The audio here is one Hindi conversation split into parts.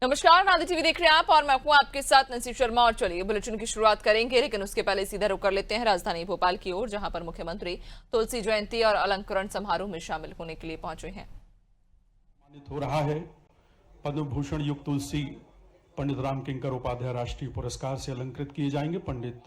नमस्कार, नादी टीवी देख रहे हैं आप और मैं हूं आपके साथ नसीब शर्मा। और चलिए बुलेटिन की शुरुआत करेंगे, लेकिन उसके पहले सीधा रुख कर लेते हैं राजधानी भोपाल की ओर, जहां पर मुख्यमंत्री तुलसी जयंती और अलंकरण समारोह में शामिल होने के लिए पहुंचे हैं। हो रहा है पद्म भूषण युक्त तुलसी पंडित राम किंकर उपाध्याय राष्ट्रीय पुरस्कार से अलंकृत किए जाएंगे पंडित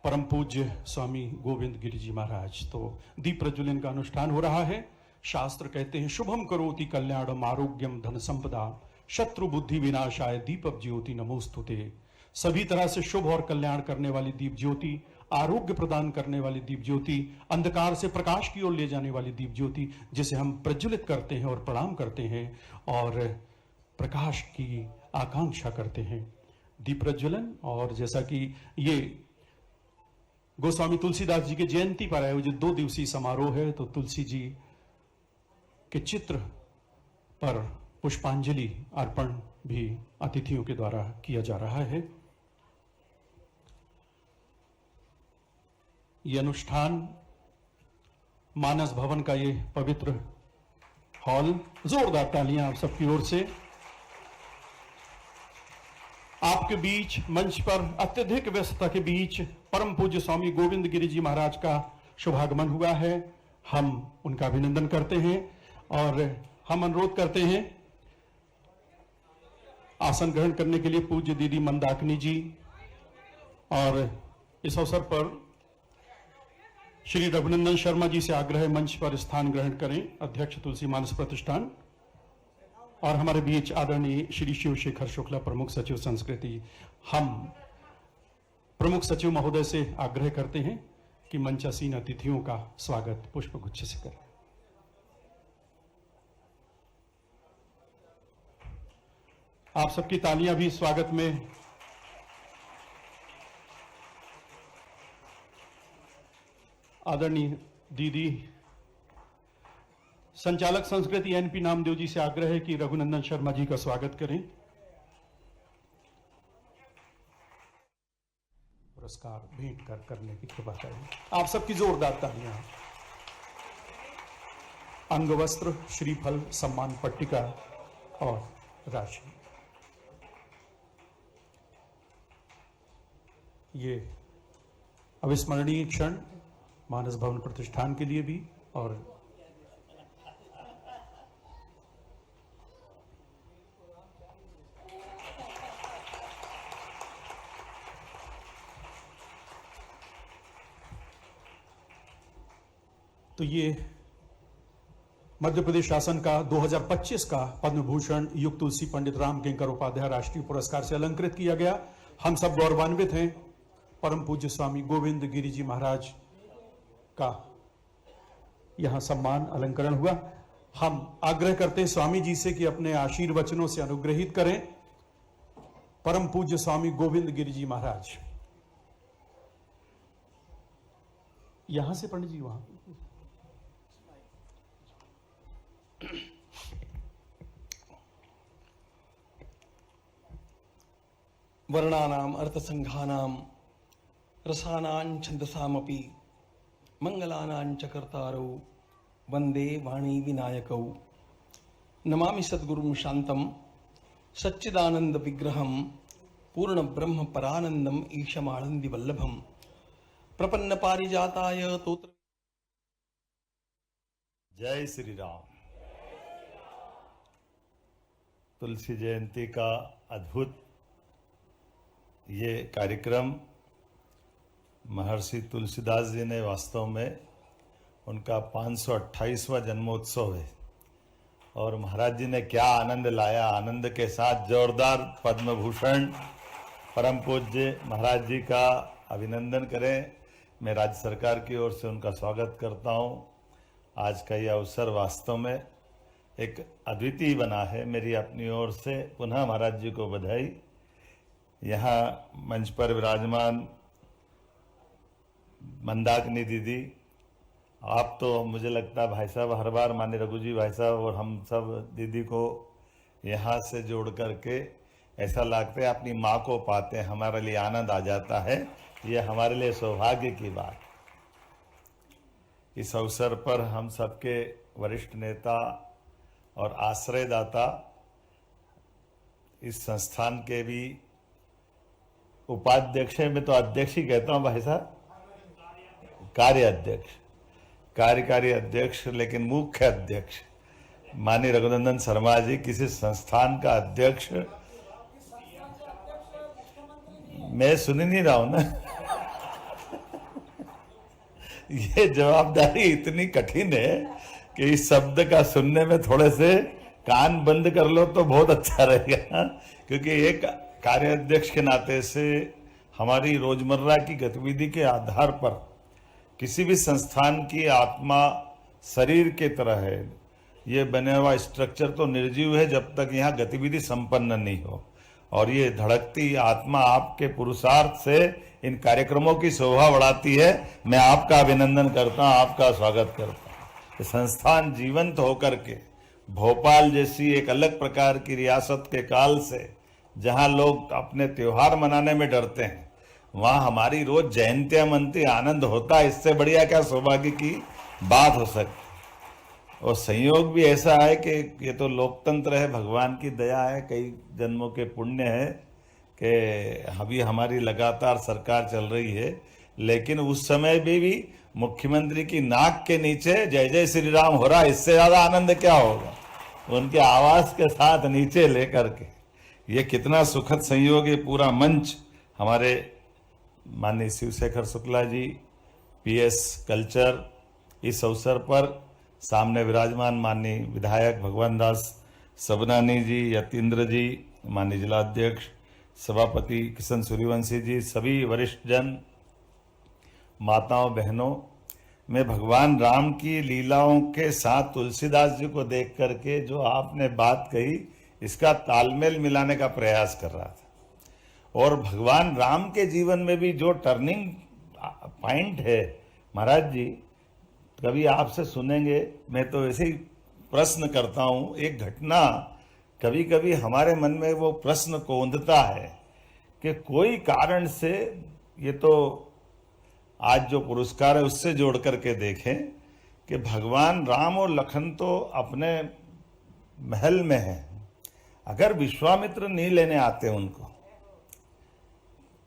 परम पूज्य स्वामी गोविंद गिरि जी महाराज। तो दीप प्रज्वलन का अनुष्ठान हो रहा है। शास्त्र कहते हैं शुभम करोति कल्याणम आरोग्यम धन संपदा शत्रु बुद्धि विनाशाय दीप ज्योति नमोस्तुते। सभी तरह से शुभ और कल्याण करने वाली दीप ज्योति, आरोग्य प्रदान करने वाली दीप ज्योति, अंधकार से प्रकाश की ओर ले जाने वाली दीप ज्योति, जिसे हम प्रज्वलित करते हैं और प्रणाम करते हैं और प्रकाश की आकांक्षा करते हैं। दीप प्रज्वलन, और जैसा कि ये गोस्वामी तुलसीदास जी के जयंती पर आयोजित 2 दिवसीय समारोह है, तो तुलसी जी के चित्र पर पुष्पांजलि अर्पण भी अतिथियों के द्वारा किया जा रहा है। यह अनुष्ठान मानस भवन का ये पवित्र हॉल, जोरदार तालियां आप सबकी ओर से। आपके बीच मंच पर अत्यधिक व्यस्तता के बीच परम पूज्य स्वामी गोविंद गिरि जी महाराज का शुभागमन हुआ है। हम उनका अभिनंदन करते हैं और हम अनुरोध करते हैं आसन ग्रहण करने के लिए पूज्य दीदी मंदाकिनी जी, और इस अवसर पर श्री रघुनंदन शर्मा जी से आग्रह है मंच पर स्थान ग्रहण करें, अध्यक्ष तुलसी मानस प्रतिष्ठान। और हमारे बीच आदरणीय श्री शिवशेखर शुक्ला प्रमुख सचिव संस्कृति। हम प्रमुख सचिव महोदय से आग्रह करते हैं कि मंचासीन अतिथियों का स्वागत पुष्पगुच्छ से करें। आप सबकी तालियां भी स्वागत में। आदरणीय दीदी संचालक संस्कृति एनपी नामदेव जी से आग्रह है कि रघुनंदन शर्मा जी का स्वागत करें। पुरस्कार भेंट करने की कृपा करें। आप सबकी जोरदार तालियां। अंगवस्त्र, श्रीफल, सम्मान पट्टिका और राशि, ये अविस्मरणीय क्षण मानस भवन प्रतिष्ठान के लिए भी। और तो ये मध्य प्रदेश शासन का 2025 का पद्म भूषण युक्त तुलसी पंडित राम किंकर उपाध्याय राष्ट्रीय पुरस्कार से अलंकृत किया गया। हम सब गौरवान्वित हैं। परम पूज्य स्वामी गोविंद गिरि जी महाराज का यहां सम्मान अलंकरण हुआ। हम आग्रह करते हैं स्वामी जी से कि अपने आशीर्वचनों से अनुग्रहित करें परम पूज्य स्वामी गोविंद गिरि जी महाराज। यहां से पंडित जी वहां। वर्णानाम अर्थसंघानाम रसानां छंदसामपि मंगलानां च कर्तारौ वंदे वाणी विनायकौ। नमामि सद्गुरुं शांतं सच्चिदानंद विग्रहं पूर्ण ब्रह्म परानंदम ईशमानंदी वल्लभम प्रपन्न पारिजाताय तोत्र। जय श्री राम। तुलसी जयंती का अद्भुत ये कार्यक्रम महर्षि तुलसीदास जी ने वास्तव में उनका 528वां जन्मोत्सव है, और महाराज जी ने क्या आनंद लाया। आनंद के साथ जोरदार पद्म भूषण परम पूज्य महाराज जी का अभिनंदन करें। मैं राज्य सरकार की ओर से उनका स्वागत करता हूं। आज का यह अवसर वास्तव में एक अद्वितीय बना है। मेरी अपनी ओर से पुनः महाराज जी को बधाई। यहाँ मंच पर विराजमान मंदाकिनी दीदी, आप तो मुझे लगता है भाई साहब हर बार माननीय रघु जी भाई साहब और हम सब दीदी को यहाँ से जोड़ करके ऐसा लगता है अपनी माँ को पाते हैं। हमारे लिए आनंद आ जाता है। ये हमारे लिए सौभाग्य की बात। इस अवसर पर हम सबके वरिष्ठ नेता और आश्रयदाता इस संस्थान के भी उपाध्यक्ष हैं, मैं तो अध्यक्ष ही कहता हूं भाई साहब, कार्यकारी अध्यक्ष, लेकिन मुख्य अध्यक्ष माननीय रघुनंदन शर्मा जी, किसी संस्थान का अध्यक्ष, मैं सुन ही नहीं रहा हूं ना। ये जवाबदारी इतनी कठिन है कि इस शब्द का सुनने में थोड़े से कान बंद कर लो तो बहुत अच्छा रहेगा, क्योंकि एक कार्याध्यक्ष के नाते से हमारी रोजमर्रा की गतिविधि के आधार पर किसी भी संस्थान की आत्मा शरीर के तरह है। ये बने हुआ स्ट्रक्चर तो निर्जीव है जब तक यहाँ गतिविधि संपन्न नहीं हो, और ये धड़कती आत्मा आपके पुरुषार्थ से इन कार्यक्रमों की शोभा बढ़ाती है। मैं आपका अभिनंदन करता हूँ, आपका स्वागत करता हूँ। संस्थान जीवंत होकर के भोपाल जैसी एक अलग प्रकार की रियासत के काल से, जहाँ लोग अपने त्योहार मनाने में डरते हैं, वहाँ हमारी रोज जयंतियां मनती, आनंद होता है। इससे बढ़िया क्या सौभाग्य की बात हो सकती। और संयोग भी ऐसा है कि ये तो लोकतंत्र है, भगवान की दया है, कई जन्मों के पुण्य है कि अभी हमारी लगातार सरकार चल रही है, लेकिन उस समय भी मुख्यमंत्री की नाक के नीचे जय जय श्री राम हो रहा, इससे ज्यादा आनंद क्या होगा। उनके आवाज के साथ नीचे लेकर के, ये कितना सुखद संयोग है। पूरा मंच हमारे माननीय शिवशेखर शुक्ला जी, PS कल्चर, इस अवसर पर सामने विराजमान माननीय विधायक भगवान दास सबनानी जी, यतीन्द्र जी, माननीय जिलाध्यक्ष सभापति किशन सूर्यवंशी जी, सभी वरिष्ठ जन, माताओं बहनों, मैं भगवान राम की लीलाओं के साथ तुलसीदास जी को देख करके जो आपने बात कही, इसका तालमेल मिलाने का प्रयास कर रहा था। और भगवान राम के जीवन में भी जो टर्निंग पॉइंट है, महाराज जी कभी आपसे सुनेंगे, मैं तो ऐसे ही प्रश्न करता हूँ। एक घटना कभी कभी हमारे मन में वो प्रश्न कौंधता है कि कोई कारण से, ये तो आज जो पुरस्कार है उससे जोड़ करके देखें कि भगवान राम और लखन तो अपने महल में हैं, अगर विश्वामित्र नहीं लेने आते उनको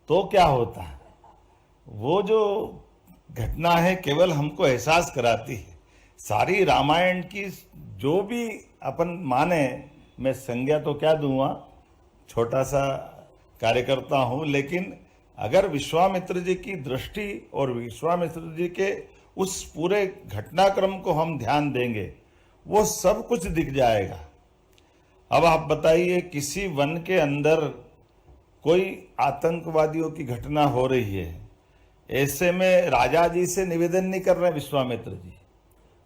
तो क्या होता है। वो जो घटना है केवल हमको एहसास कराती है। सारी रामायण की जो भी अपन माने, मैं संज्ञा तो क्या दूंगा, छोटा सा कार्यकर्ता हूं, लेकिन अगर विश्वामित्र जी की दृष्टि और विश्वामित्र जी के उस पूरे घटनाक्रम को हम ध्यान देंगे, वो सब कुछ दिख जाएगा। अब आप बताइए, किसी वन के अंदर कोई आतंकवादियों की घटना हो रही है, ऐसे में राजा जी से निवेदन नहीं कर रहे विश्वामित्र जी,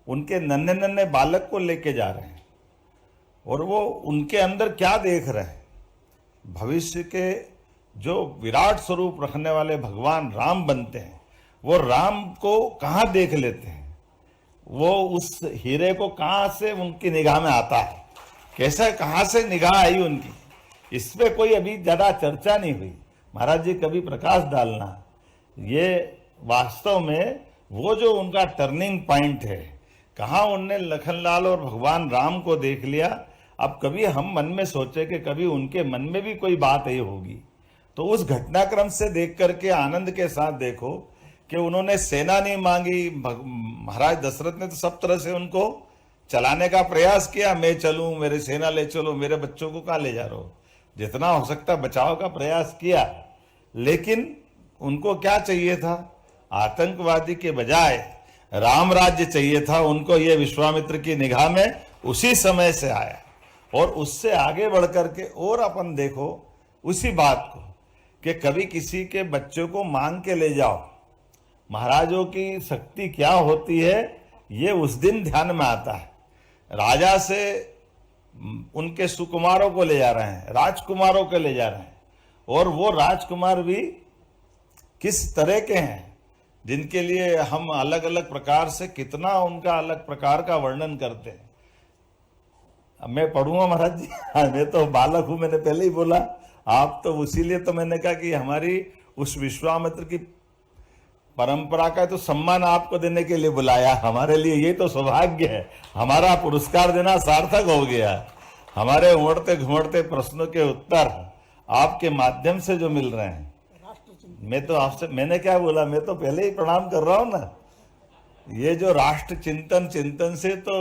उनके नन्हे नन्हे बालक को लेके जा रहे हैं, और वो उनके अंदर क्या देख रहे हैं। भविष्य के जो विराट स्वरूप रखने वाले भगवान राम बनते हैं, वो राम को कहाँ देख लेते हैं, वो उस हीरे को कहाँ से उनकी निगाह में आता है, कैसे कहाँ से निगाह आई उनकी, इस पे कोई अभी ज्यादा चर्चा नहीं हुई। महाराज जी कभी प्रकाश डालना, ये वास्तव में वो जो उनका टर्निंग पॉइंट है, कहाँ उनने लखनलाल और भगवान राम को देख लिया। अब कभी हम मन में सोचे कि कभी उनके मन में भी कोई बात ये होगी, तो उस घटनाक्रम से देख करके आनंद के साथ देखो कि उन्होंने सेना नहीं मांगी। महाराज दशरथ ने तो सब तरह से उनको चलाने का प्रयास किया, मैं चलूं, मेरे सेना ले चलो, मेरे बच्चों को कहाँ ले जा रहे हो, जितना हो सकता बचाव का प्रयास किया। लेकिन उनको क्या चाहिए था, आतंकवादी के बजाय राम राज्य चाहिए था उनको। ये विश्वामित्र की निगाह में उसी समय से आया, और उससे आगे बढ़ करके और अपन देखो उसी बात को कि कभी किसी के बच्चों को मांग के ले जाओ, महाराजों की शक्ति क्या होती है ये उस दिन ध्यान में आता है। राजा से उनके सुकुमारों को ले जा रहे हैं, राजकुमारों को ले जा रहे हैं, और वो राजकुमार भी किस तरह के हैं, जिनके लिए हम अलग अलग प्रकार से कितना उनका अलग प्रकार का वर्णन करते हैं। अब मैं पढ़ूंगा महाराज जी, मैं तो बालक हूं, मैंने पहले ही बोला, आप तो उसीलिए तो मैंने कहा कि हमारी उस विश्वामित्र की परंपरा का तो सम्मान आपको देने के लिए बुलाया। हमारे लिए ये तो सौभाग्य है, हमारा पुरस्कार देना सार्थक हो गया। हमारे उमड़ते घुमड़ते प्रश्नों के उत्तर आपके माध्यम से जो मिल रहे हैं, मैं तो आपसे, मैंने क्या बोला, मैं तो पहले ही प्रणाम कर रहा हूं ना। ये जो राष्ट्र चिंतन से तो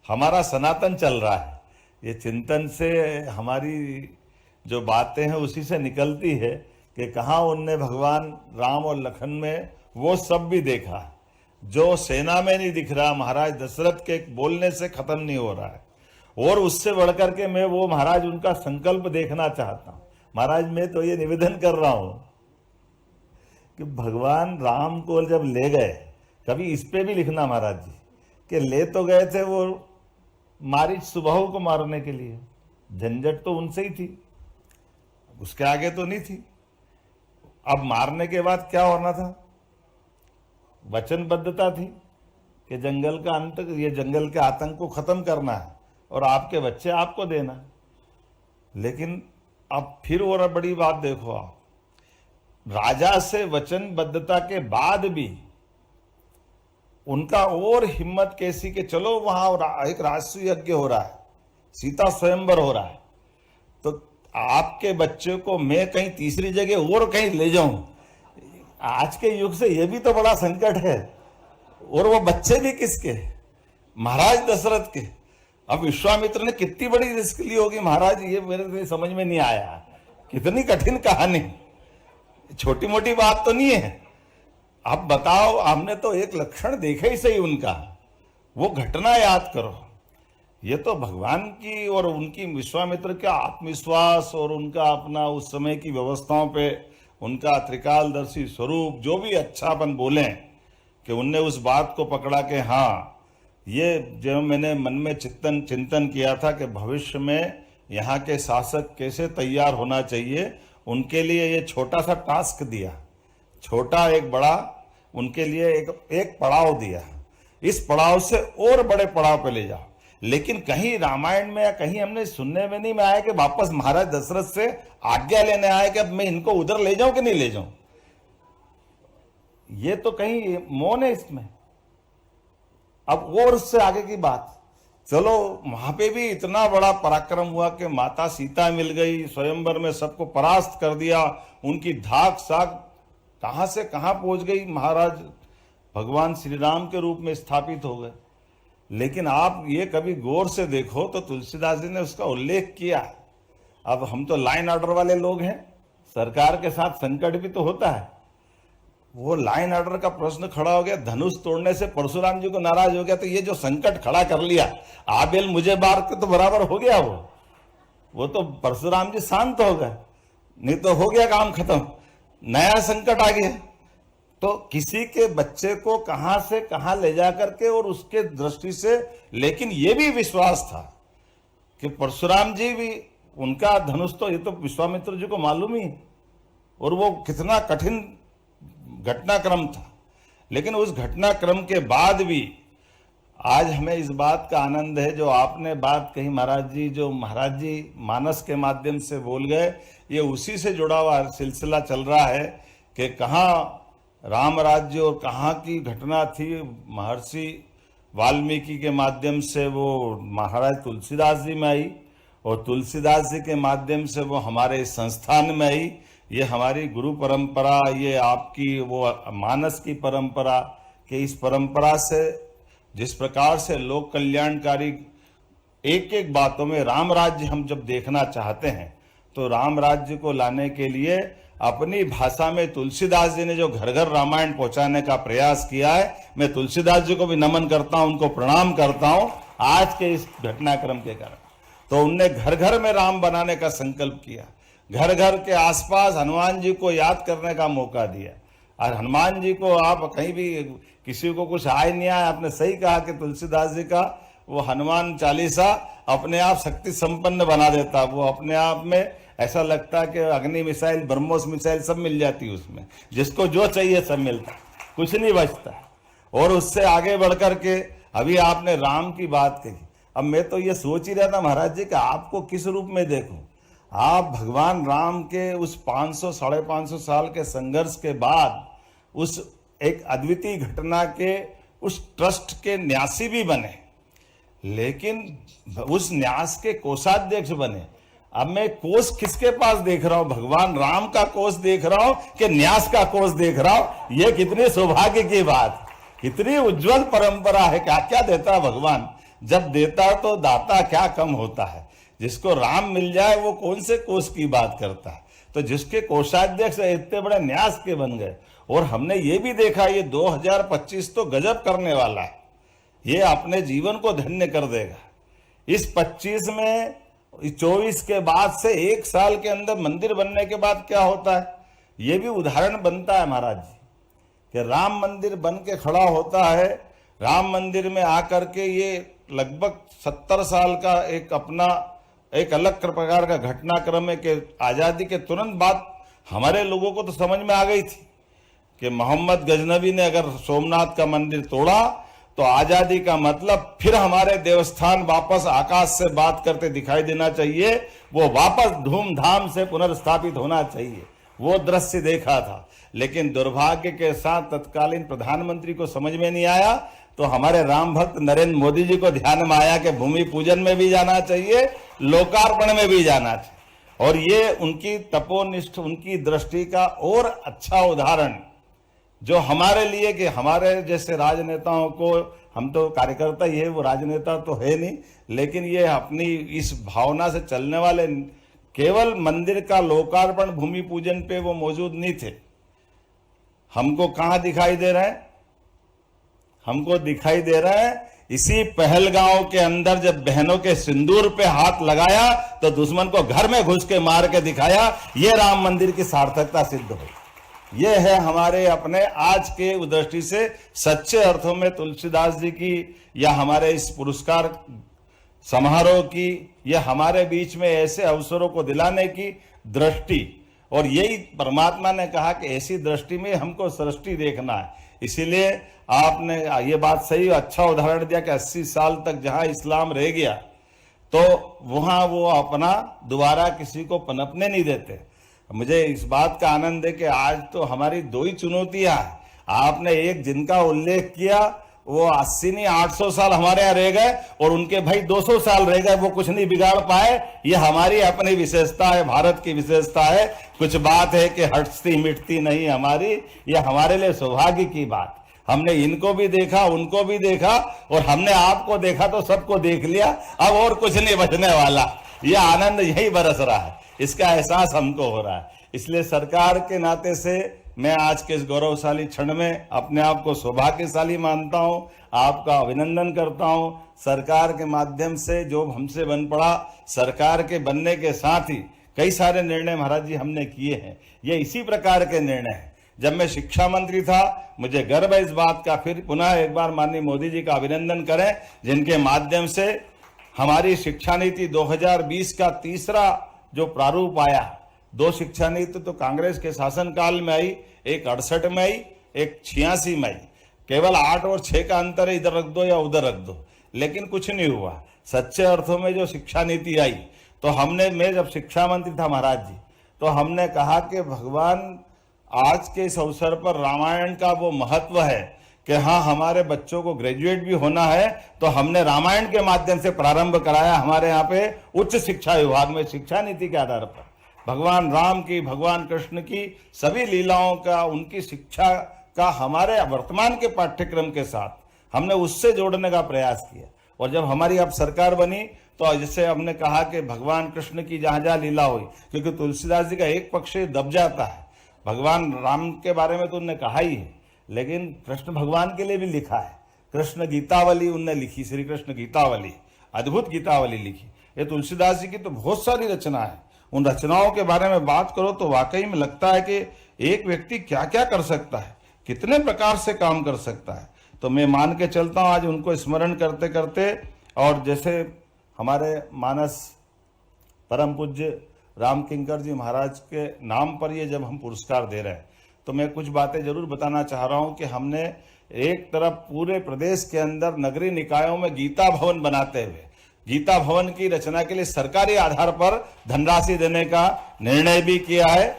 हमारा सनातन चल रहा है, ये चिंतन से हमारी जो बातें हैं उसी से निकलती है कि कहाँ उनने भगवान राम और लखन में वो सब भी देखा जो सेना में नहीं दिख रहा, महाराज दशरथ के बोलने से खत्म नहीं हो रहा है। और उससे बढ़कर के मैं वो महाराज उनका संकल्प देखना चाहता हूं। महाराज मैं तो ये निवेदन कर रहा हूं कि भगवान राम को जब ले गए, कभी इस पे भी लिखना महाराज जी कि ले तो गए थे वो मारीच सुबाहु को मारने के लिए, झंझट तो उनसे ही थी, उसके आगे तो नहीं थी। अब मारने के बाद क्या होना था? वचनबद्धता थी कि जंगल का अंत, ये जंगल के आतंक को खत्म करना है और आपके बच्चे आपको देना। लेकिन अब फिर और बड़ी बात देखो, आप राजा से वचनबद्धता के बाद भी उनका और हिम्मत कैसी कि चलो वहां एक राष्ट्रीय यज्ञ हो रहा है, सीता स्वयंवर हो रहा है, तो आपके बच्चे को मैं कहीं तीसरी जगह और कहीं ले जाऊं। आज के युग से यह भी तो बड़ा संकट है। और वो बच्चे भी किसके? महाराज दशरथ के। अब विश्वामित्र ने कितनी बड़ी रिस्क ली होगी महाराज, ये मेरे समझ में नहीं आया। कितनी कठिन कहानी, छोटी मोटी बात तो नहीं है। अब बताओ, हमने तो एक लक्षण देखा ही सही उनका, वो घटना याद करो। ये तो भगवान की और उनकी विश्वामित्र का आत्मविश्वास और उनका अपना उस समय की व्यवस्थाओं पे उनका त्रिकालदर्शी स्वरूप, जो भी अच्छापन बोले कि उनने उस बात को पकड़ा कि हाँ, ये जो मैंने मन में चिंतन किया था कि भविष्य में यहाँ के शासक कैसे तैयार होना चाहिए, उनके लिए ये छोटा सा टास्क दिया, छोटा एक बड़ा उनके लिए एक पड़ाव दिया। इस पड़ाव से और बड़े पड़ाव पे ले जाओ। लेकिन कहीं रामायण में या कहीं हमने सुनने में नहीं आया कि वापस महाराज दशरथ से आज्ञा लेने आए कि अब मैं इनको उधर ले जाऊं कि नहीं ले जाऊं। ये तो कहीं मौन है इसमें। अब और उससे आगे की बात, चलो वहां पे भी इतना बड़ा पराक्रम हुआ कि माता सीता मिल गई, स्वयंवर में सबको परास्त कर दिया, उनकी धाक साख कहां से कहां पहुंच गई, महाराज भगवान श्री राम के रूप में स्थापित हो गए। लेकिन आप ये कभी गौर से देखो तो तुलसीदास जी ने उसका उल्लेख किया। अब हम तो लाइन ऑर्डर वाले लोग हैं, सरकार के साथ संकट भी तो होता है। वो लाइन ऑर्डर का प्रश्न खड़ा हो गया, धनुष तोड़ने से परशुराम जी को नाराज हो गया, तो ये जो संकट खड़ा कर लिया, आबेल मुझे बार के तो बराबर हो गया। वो तो परशुराम जी शांत हो गए, नहीं तो हो गया काम खत्म, नया संकट आ गया। तो किसी के बच्चे को कहां से कहां ले जा करके और उसके दृष्टि से, लेकिन ये भी विश्वास था कि परशुराम जी भी, उनका धनुष तो ये तो विश्वामित्र जी को मालूम ही, और वो कितना कठिन घटनाक्रम था। लेकिन उस घटनाक्रम के बाद भी आज हमें इस बात का आनंद है जो आपने बात कही महाराज जी, जो महाराज जी मानस के माध्यम से बोल गए, ये उसी से जुड़ा हुआ सिलसिला चल रहा है कि कहाँ राम राज्य और कहाँ की घटना थी। महर्षि वाल्मीकि के माध्यम से वो महाराज तुलसीदास जी में आई, और तुलसीदास जी के माध्यम से वो हमारे संस्थान में आई। ये हमारी गुरु परंपरा, ये आपकी वो मानस की परंपरा, कि इस परंपरा से जिस प्रकार से लोक कल्याणकारी एक एक बातों में राम राज्य हम जब देखना चाहते हैं, तो राम राज्य को लाने के लिए अपनी भाषा में तुलसीदास जी ने जो घर घर रामायण पहुंचाने का प्रयास किया है, मैं तुलसीदास जी को भी नमन करता हूं, उनको प्रणाम करता हूं आज के इस घटनाक्रम के कारण। तो उनने घर घर में राम बनाने का संकल्प किया, घर घर के आसपास हनुमान जी को याद करने का मौका दिया। और हनुमान जी को आप कहीं भी किसी को कुछ आए नहीं आए, आपने सही कहा कि तुलसीदास जी का वो हनुमान चालीसा अपने आप शक्ति संपन्न बना देता। वो अपने आप में ऐसा लगता कि अग्नि मिसाइल, ब्रह्मोस मिसाइल सब मिल जाती उसमें, जिसको जो चाहिए सब मिलता, कुछ नहीं बचता। और उससे आगे बढ़कर के अभी आपने राम की बात कही। अब मैं तो ये सोच ही रहा था महाराज जी कि आपको किस रूप में देखूं। आप भगवान राम के उस 500 साढ़े 500 साल के संघर्ष के बाद उस एक अद्वितीय घटना के उस ट्रस्ट के न्यासी भी बने। लेकिन उस न्यास के कोषाध्यक्ष बने। अब मैं कोष किसके पास देख रहा हूं, भगवान राम का कोष देख रहा हूं कि न्यास का कोष देख रहा हूं? ये कितनी सौभाग्य की बात, कितनी उज्जवल परंपरा है। क्या क्या देता है भगवान, जब देता तो दाता क्या कम होता है। जिसको राम मिल जाए वो कौन से कोष की बात करता है। तो जिसके कोषाध्यक्ष इतने बड़े न्यास के बन गए। और हमने ये भी देखा ये 2025 तो गजब करने वाला है, ये अपने जीवन को धन्य कर देगा। इस 25 में 24 के बाद से एक साल के अंदर मंदिर बनने के बाद क्या होता है, ये भी उदाहरण बनता है महाराज जी कि राम मंदिर बन के खड़ा होता है। राम मंदिर में आकर के ये लगभग 70 साल का एक अपना एक अलग प्रकार का घटनाक्रम है कि आजादी के तुरंत बाद हमारे लोगों को तो समझ में आ गई थी कि मोहम्मद गजनवी ने अगर सोमनाथ का मंदिर तोड़ा तो आजादी का मतलब फिर हमारे देवस्थान वापस आकाश से बात करते दिखाई देना चाहिए, वो वापस धूमधाम से पुनर्स्थापित होना चाहिए। वो दृश्य देखा था, लेकिन दुर्भाग्य के साथ तत्कालीन प्रधानमंत्री को समझ में नहीं आया। तो हमारे राम भक्त नरेंद्र मोदी जी को ध्यान में आया कि भूमि पूजन में भी जाना चाहिए, लोकार्पण में भी जाना चाहिए। और ये उनकी तपोनिष्ठ, उनकी दृष्टि का और अच्छा उदाहरण जो हमारे लिए कि हमारे जैसे राजनेताओं को, हम तो कार्यकर्ता ही है, वो राजनेता तो है नहीं, लेकिन ये अपनी इस भावना से चलने वाले केवल मंदिर का लोकार्पण भूमि पूजन पे वो मौजूद नहीं थे। हमको कहां दिखाई दे रहे हैं, हमको दिखाई दे रहा है इसी पहलगांव के अंदर जब बहनों के सिंदूर पे हाथ लगाया तो दुश्मन को घर में घुस के मार के दिखाया। ये राम मंदिर की सार्थकता सिद्ध हुई। ये है हमारे अपने आज के दृष्टि से सच्चे अर्थों में तुलसीदास जी की या हमारे इस पुरस्कार समारोह की या हमारे बीच में ऐसे अवसरों को दिलाने की दृष्टि। और यही परमात्मा ने कहा कि ऐसी दृष्टि में हमको सृष्टि देखना है। इसीलिए आपने ये बात सही अच्छा उदाहरण दिया कि 80 साल तक जहां इस्लाम रह गया तो वहां वो अपना दोबारा किसी को पनपने नहीं देते। मुझे इस बात का आनंद है कि आज तो हमारी दो ही चुनौतियां हैं। आपने एक जिनका उल्लेख किया वो 80 नहीं 800 साल हमारे यहाँ रह गए और उनके भाई 200 साल रह गए, वो कुछ नहीं बिगाड़ पाए। ये हमारी अपनी विशेषता है, भारत की विशेषता है। कुछ बात है कि हटती मिटती नहीं हमारी, ये हमारे लिए सौभाग्य की बात। हमने इनको भी देखा, उनको भी देखा और हमने आपको देखा तो सबको देख लिया। अब और कुछ नहीं बचने वाला। ये आनंद यही बरस रहा है, इसका एहसास हमको हो रहा है। इसलिए सरकार के नाते से मैं आज के इस गौरवशाली क्षण में अपने आप को सौभाग्यशाली मानता हूं, आपका अभिनंदन करता हूं। सरकार के माध्यम से जो हमसे बन पड़ा, सरकार के बनने के साथ ही कई सारे निर्णय महाराज जी हमने किए हैं। ये इसी प्रकार के निर्णय हैं। जब मैं शिक्षा मंत्री था, मुझे गर्व है इस बात का, फिर पुनः एक बार माननीय मोदी जी का अभिनंदन करें, जिनके माध्यम से हमारी शिक्षा नीति 2020 का तीसरा जो प्रारूप आया। 2 शिक्षा नीति तो कांग्रेस के शासनकाल में आई, एक 68 में आई, एक 86 में आई। केवल 8 और 6 का अंतर है, इधर रख दो या उधर रख दो, लेकिन कुछ नहीं हुआ। सच्चे अर्थों में जो शिक्षा नीति आई तो हमने, मैं जब शिक्षा मंत्री था महाराज जी, तो हमने कहा कि भगवान आज के इस अवसर पर रामायण का वो महत्व है कि हाँ हमारे बच्चों को ग्रेजुएट भी होना है, तो हमने रामायण के माध्यम से प्रारंभ कराया हमारे यहाँ पे उच्च शिक्षा विभाग में शिक्षा नीति के आधार पर। भगवान राम की, भगवान कृष्ण की सभी लीलाओं का, उनकी शिक्षा का हमारे वर्तमान के पाठ्यक्रम के साथ हमने उससे जोड़ने का प्रयास किया। और जब हमारी अब सरकार बनी तो जैसे हमने कहा कि भगवान कृष्ण की जहां जहां लीला हुई, क्योंकि तुलसीदास जी का एक पक्ष दब जाता है। भगवान राम के बारे में तो उन्होंने कहा ही है, लेकिन कृष्ण भगवान के लिए भी लिखा है। कृष्ण गीतावली उनने लिखी, श्री कृष्ण गीतावली, अद्भुत गीतावली लिखी। ये तुलसीदास जी की तो बहुत सारी रचना है। उन रचनाओं के बारे में बात करो तो वाकई में लगता है कि एक व्यक्ति क्या क्या कर सकता है, कितने प्रकार से काम कर सकता है। तो मैं मान के चलता हूँ आज उनको स्मरण करते करते, और जैसे हमारे मानस परम पूज्य राम किंकर जी महाराज के नाम पर ये जब हम पुरस्कार दे रहे हैं तो मैं कुछ बातें जरूर बताना चाह रहा हूँ कि हमने एक तरफ पूरे प्रदेश के अंदर नगरीय निकायों में गीता भवन बनाते हुए गीता भवन की रचना के लिए सरकारी आधार पर धनराशि देने का निर्णय भी किया है।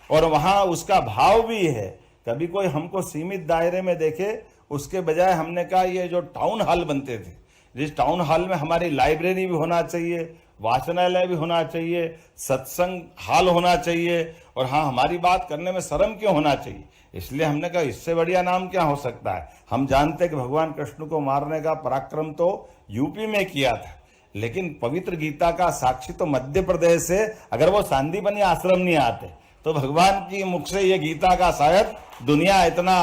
और वहां उसका भाव भी है, कभी कोई हमको सीमित दायरे में देखे उसके बजाय हमने कहा ये जो टाउन हॉल बनते थे, जिस टाउन हॉल में हमारी लाइब्रेरी भी होना चाहिए, वाचनालय भी होना चाहिए, सत्संग हॉल होना चाहिए, और हाँ, हमारी बात करने में शर्म क्यों होना चाहिए। इसलिए हमने कहा इससे बढ़िया नाम क्या हो सकता है। हम जानते हैं कि भगवान कृष्ण को मारने का पराक्रम तो यूपी में किया था, लेकिन पवित्र गीता का साक्षी तो मध्य प्रदेश से, अगर वो सांदीपनी आश्रम नहीं आते तो भगवान की मुख से ये गीता का शायद दुनिया इतना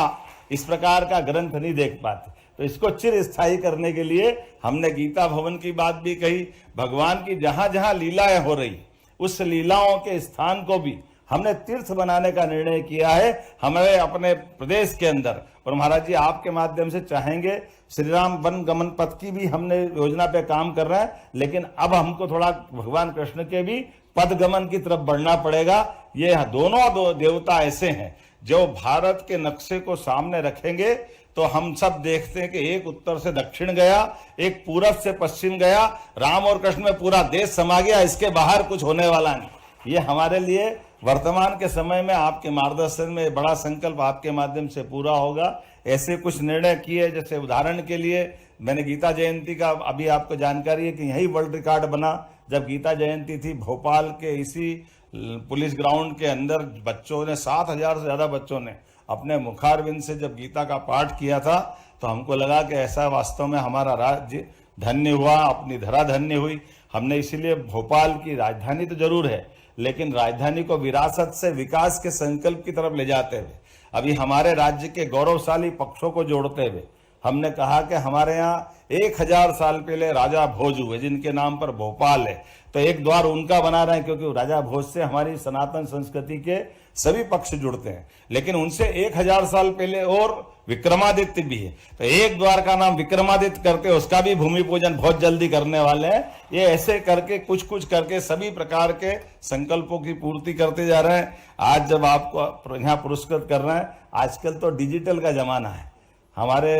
इस प्रकार का ग्रंथ नहीं देख पाती। तो इसको चिर स्थायी करने के लिए हमने गीता भवन की बात भी कही। भगवान की जहां जहां लीलाएं हो रही, उस लीलाओं के स्थान को भी हमने तीर्थ बनाने का निर्णय किया है हमारे अपने प्रदेश के अंदर। और महाराज जी, आपके माध्यम से चाहेंगे, श्री राम वन गमन पथ की भी हमने योजना पे काम कर रहे हैं, लेकिन अब हमको थोड़ा भगवान कृष्ण के भी पद गमन की तरफ बढ़ना पड़ेगा। ये दोनों दो देवता ऐसे हैं जो भारत के नक्शे को सामने रखेंगे तो हम सब देखते हैं कि एक उत्तर से दक्षिण गया, एक पूरब से पश्चिम गया, राम और कृष्ण में पूरा देश समा गया, इसके बाहर कुछ होने वाला नहीं। ये हमारे लिए वर्तमान के समय में आपके मार्गदर्शन में बड़ा संकल्प आपके माध्यम से पूरा होगा। ऐसे कुछ निर्णय किए, जैसे उदाहरण के लिए मैंने गीता जयंती का अभी आपको जानकारी है कि यही वर्ल्ड रिकॉर्ड बना। जब गीता जयंती थी भोपाल के इसी पुलिस ग्राउंड के अंदर, बच्चों ने 7,000 से ज्यादा बच्चों ने अपने मुखारविंद से जब गीता का पाठ किया था, तो हमको लगा कि ऐसा वास्तव में हमारा राज्य धन्य हुआ, अपनी धरा धन्य हुई। हमने इसीलिए भोपाल की राजधानी तो जरूर है, लेकिन राजधानी को विरासत से विकास के संकल्प की तरफ ले जाते हुए, अभी हमारे राज्य के गौरवशाली पक्षों को जोड़ते हुए हमने कहा कि हमारे यहाँ 1000 साल पहले राजा भोज हुए, जिनके नाम पर भोपाल है, तो एक द्वार उनका बना रहे हैं, क्योंकि राजा भोज से हमारी सनातन संस्कृति के सभी पक्ष जुड़ते हैं। लेकिन उनसे 1000 साल पहले और विक्रमादित्य भी है, तो एक द्वार का नाम विक्रमादित्य करके उसका भी भूमि पूजन बहुत जल्दी करने वाले हैं। ये ऐसे करके कुछ कुछ करके सभी प्रकार के संकल्पों की पूर्ति करते जा रहे हैं। आज जब आपको यहाँ पुरस्कृत कर रहे हैं, आजकल तो डिजिटल का जमाना है। हमारे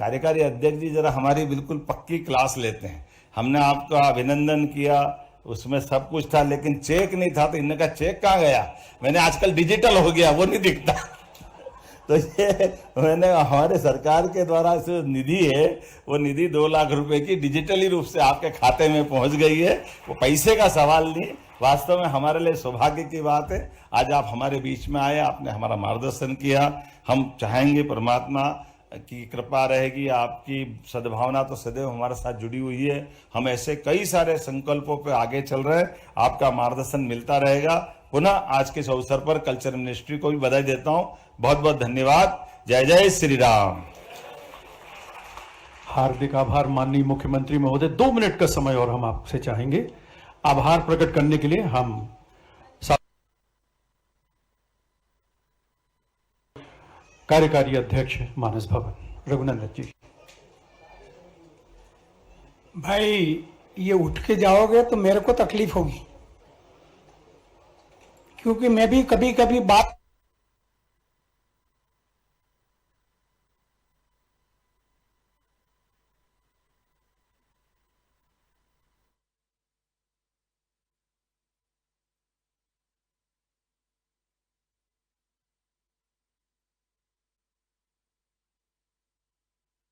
कार्यकारी अध्यक्ष जी जरा हमारी बिल्कुल पक्की क्लास लेते हैं। हमने आपका अभिनंदन किया, उसमें सब कुछ था, लेकिन चेक नहीं था, तो इनका चेक कहाँ गया। मैंने आजकल डिजिटल हो गया, वो नहीं दिखता। तो ये मैंने हमारे सरकार के द्वारा जो निधि है, वो निधि 2 लाख रुपए की डिजिटली रूप से आपके खाते में पहुंच गई है। वो पैसे का सवाल नहीं, वास्तव में हमारे लिए सौभाग्य की बात है। आज आप हमारे बीच में आए, आपने हमारा मार्गदर्शन किया। हम चाहेंगे परमात्मा की कृपा रहेगी, आपकी सद्भावना तो सदैव हमारे साथ जुड़ी हुई है। हम ऐसे कई सारे संकल्पों पे आगे चल रहे हैं, आपका मार्गदर्शन मिलता रहेगा। पुनः आज के इस अवसर पर कल्चर मिनिस्ट्री को भी बधाई देता हूं। बहुत बहुत धन्यवाद। जय जय श्री राम। हार्दिक आभार माननीय मुख्यमंत्री महोदय। 2 मिनट का समय और हम आपसे चाहेंगे आभार प्रकट करने के लिए। हम कार्यकारी अध्यक्ष मानस भवन रघुनंदन जी। भाई, ये उठ के जाओगे तो मेरे को तकलीफ होगी, क्योंकि मैं भी कभी कभी बात